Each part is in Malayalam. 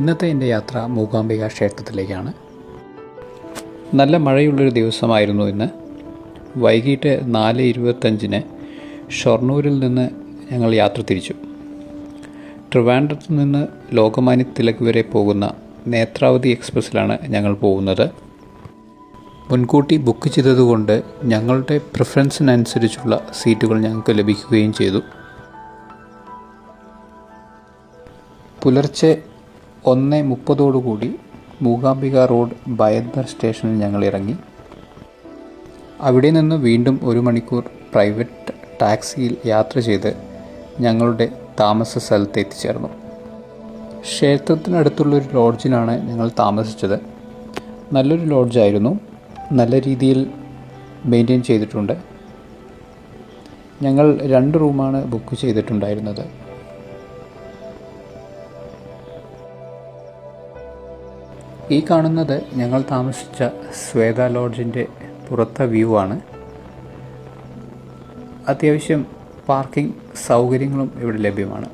ഇന്നത്തെ എൻ്റെ യാത്ര മൂകാംബിക ക്ഷേത്രത്തിലേക്കാണ്. നല്ല മഴയുള്ളൊരു ദിവസമായിരുന്നു ഇന്ന്. വൈകിട്ട് 4:25 ഷൊർണൂരിൽ നിന്ന് ഞങ്ങൾ യാത്ര തിരിച്ചു. ട്രിവാൻഡ്രത്ത് നിന്ന് ലോകമാന്യ തിലക് വരെ പോകുന്ന നേത്രാവതി എക്സ്പ്രസ്സിലാണ് ഞങ്ങൾ പോകുന്നത്. മുൻകൂട്ടി ബുക്ക് ചെയ്തതുകൊണ്ട് ഞങ്ങളുടെ പ്രിഫറൻസിനനുസരിച്ചുള്ള സീറ്റുകൾ ഞങ്ങൾക്ക് ലഭിക്കുകയും ചെയ്തു. പുലർച്ചെ 1:30 മൂകാംബിക റോഡ് ബയന്ദർ സ്റ്റേഷനിൽ ഞങ്ങൾ ഇറങ്ങി. അവിടെ നിന്ന് വീണ്ടും 1 മണിക്കൂർ പ്രൈവറ്റ് ടാക്സിയിൽ യാത്ര ചെയ്ത് ഞങ്ങളുടെ താമസ സ്ഥലത്ത് എത്തിച്ചേർന്നു. ക്ഷേത്രത്തിനടുത്തുള്ളൊരു ലോഡ്ജിലാണ് ഞങ്ങൾ താമസിച്ചത്. നല്ലൊരു ലോഡ്ജായിരുന്നു. നല്ല രീതിയിൽ മെയിൻറ്റെയിൻ ചെയ്തിട്ടുണ്ട്. ഞങ്ങൾ 2 റൂമാണ് ബുക്ക് ചെയ്തിട്ടുണ്ടായിരുന്നത്. ഈ കാണുന്നത് ഞങ്ങൾ താമസിച്ച ശ്വേത ലോഡ്ജിൻ്റെ പുറത്തെ വ്യൂ ആണ്. അത്യാവശ്യം പാർക്കിംഗ് സൗകര്യങ്ങളും ഇവിടെ ലഭ്യമാണ്.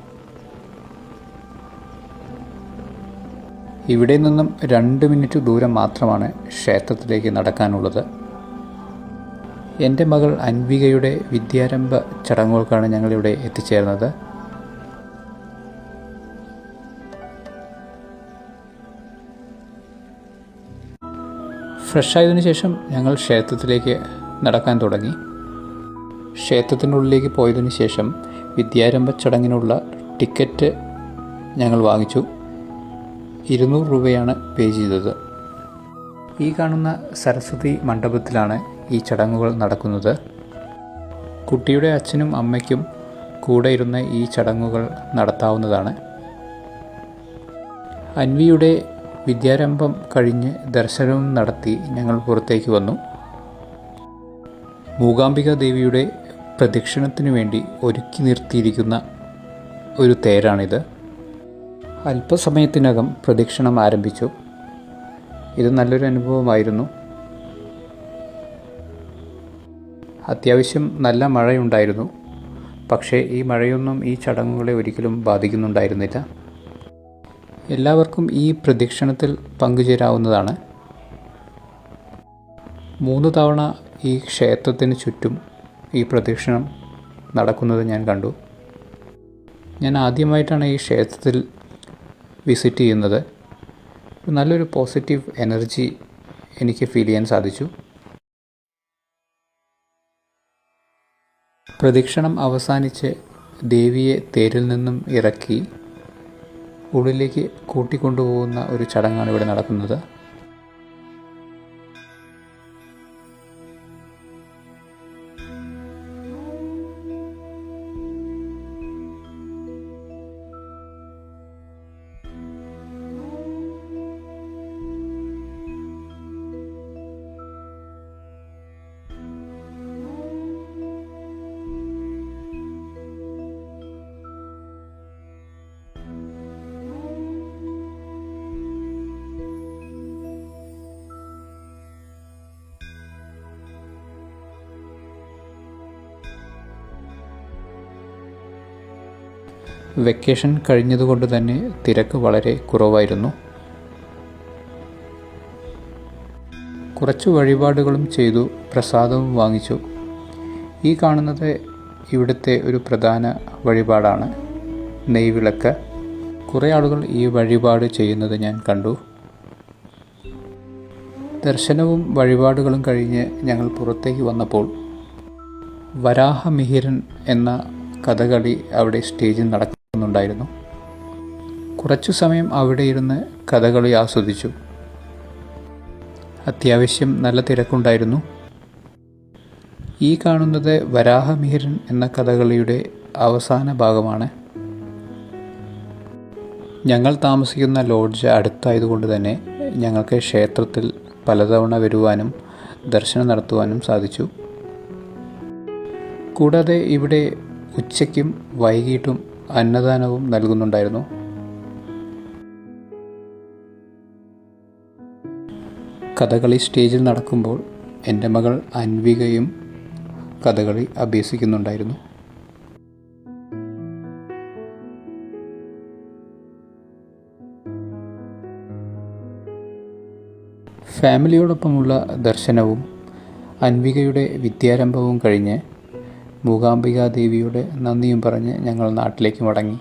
ഇവിടെ നിന്നും 2 മിനിറ്റ് ദൂരം മാത്രമാണ് ക്ഷേത്രത്തിലേക്ക് നടക്കാനുള്ളത്. എൻ്റെ മകൾ അൻവികയുടെ വിദ്യാരംഭ ചടങ്ങുകൾക്കാണ് ഞങ്ങളിവിടെ എത്തിച്ചേർന്നത്. ഫ്രഷായതിനു ശേഷം ഞങ്ങൾ ക്ഷേത്രത്തിലേക്ക് നടക്കാൻ തുടങ്ങി. ക്ഷേത്രത്തിനുള്ളിലേക്ക് പോയതിനു ശേഷം വിദ്യാരംഭ ചടങ്ങിനുള്ള ടിക്കറ്റ് ഞങ്ങൾ വാങ്ങിച്ചു. 200 രൂപയാണ് പേ ചെയ്തത്. ഈ കാണുന്ന സരസ്വതി മണ്ഡപത്തിലാണ് ഈ ചടങ്ങുകൾ നടക്കുന്നത്. കുട്ടിയുടെ അച്ഛനും അമ്മയ്ക്കും കൂടെ ഇരുന്ന് ഈ ചടങ്ങുകൾ നടത്താവുന്നതാണ്. അൻവിയുടെ വിദ്യാരംഭം കഴിഞ്ഞ് ദർശനവും നടത്തി ഞങ്ങൾ പുറത്തേക്ക് വന്നു. മൂകാംബിക ദേവിയുടെ പ്രദക്ഷിണത്തിനു വേണ്ടി ഒരുക്കി നിർത്തിയിരിക്കുന്ന ഒരു തേരാണിത്. അല്പസമയത്തിനകം പ്രദക്ഷിണം ആരംഭിച്ചു. ഇത് നല്ലൊരു അനുഭവമായിരുന്നു. അത്യാവശ്യം നല്ല മഴയുണ്ടായിരുന്നു. പക്ഷേ ഈ മഴയൊന്നും ഈ ചടങ്ങുകളെ ഒരിക്കലും ബാധിക്കുന്നുണ്ടായിരുന്നില്ല. എല്ലാവർക്കും ഈ പ്രദക്ഷിണത്തിൽ പങ്കുചേരാവുന്നതാണ്. 3 തവണ ഈ ക്ഷേത്രത്തിന് ചുറ്റും ഈ പ്രദക്ഷിണം നടക്കുന്നത് ഞാൻ കണ്ടു. ഞാൻ ആദ്യമായിട്ടാണ് ഈ ക്ഷേത്രത്തിൽ വിസിറ്റ് ചെയ്യുന്നത്. നല്ലൊരു പോസിറ്റീവ് എനർജി എനിക്ക് ഫീൽ ചെയ്യാൻ സാധിച്ചു. പ്രദക്ഷിണം അവസാനിച്ച് ദേവിയെ തേരിൽ നിന്നും ഇറക്കി ഉള്ളിലേക്ക് കൂട്ടിക്കൊണ്ടുപോകുന്ന ഒരു ചടങ്ങാണ് ഇവിടെ നടക്കുന്നത്. വെക്കേഷൻ കഴിഞ്ഞതുകൊണ്ട് തന്നെ തിരക്ക് വളരെ കുറവായിരുന്നു. കുറച്ച് വഴിപാടുകളും ചെയ്തു, പ്രസാദവും വാങ്ങിച്ചു. ഈ കാണുന്നത് ഇവിടുത്തെ ഒരു പ്രധാന വഴിപാടാണ്, നെയ്വിളക്ക്. കുറേ ആളുകൾ ഈ വഴിപാട് ചെയ്യുന്നത് ഞാൻ കണ്ടു. ദർശനവും വഴിപാടുകളും കഴിഞ്ഞ് ഞങ്ങൾ പുറത്തേക്ക് വന്നപ്പോൾ വരാഹമിഹിരൻ എന്ന കഥകളി അവിടെ സ്റ്റേജിൽ നടക്കുന്നുണ്ടായിരുന്നു. കുറച്ചു സമയം അവിടെ ഇരുന്ന് കഥകളി ആസ്വദിച്ചു. അത്യാവശ്യം നല്ല തിരക്കുണ്ടായിരുന്നു. ഈ കാണുന്നത് വരാഹമിഹിരൻ എന്ന കഥകളിയുടെ അവസാന ഭാഗമാണ്. ഞങ്ങൾ താമസിക്കുന്ന ലോഡ്ജ് അടുത്തായതുകൊണ്ട് തന്നെ ഞങ്ങൾക്ക് ക്ഷേത്രത്തിൽ പലതവണ വരുവാനും ദർശനം നടത്തുവാനും സാധിച്ചു. കൂടാതെ ഇവിടെ ഉച്ചയ്ക്കും വൈകിട്ടും അന്നദാനവും നൽകുന്നുണ്ടായിരുന്നു. കഥകളി സ്റ്റേജിൽ നടക്കുമ്പോൾ എൻ്റെ മകൾ അൻവികയും കഥകളി അഭ്യസിക്കുന്നുണ്ടായിരുന്നു. ഫാമിലിയോടൊപ്പമുള്ള ദർശനവും അൻവികയുടെ വിദ്യാരംഭവും കഴിഞ്ഞ് മൂകാംബികാ ദേവിയുടെ നന്ദിയും പറഞ്ഞ് ഞങ്ങൾ നാട്ടിലേക്ക് മടങ്ങി.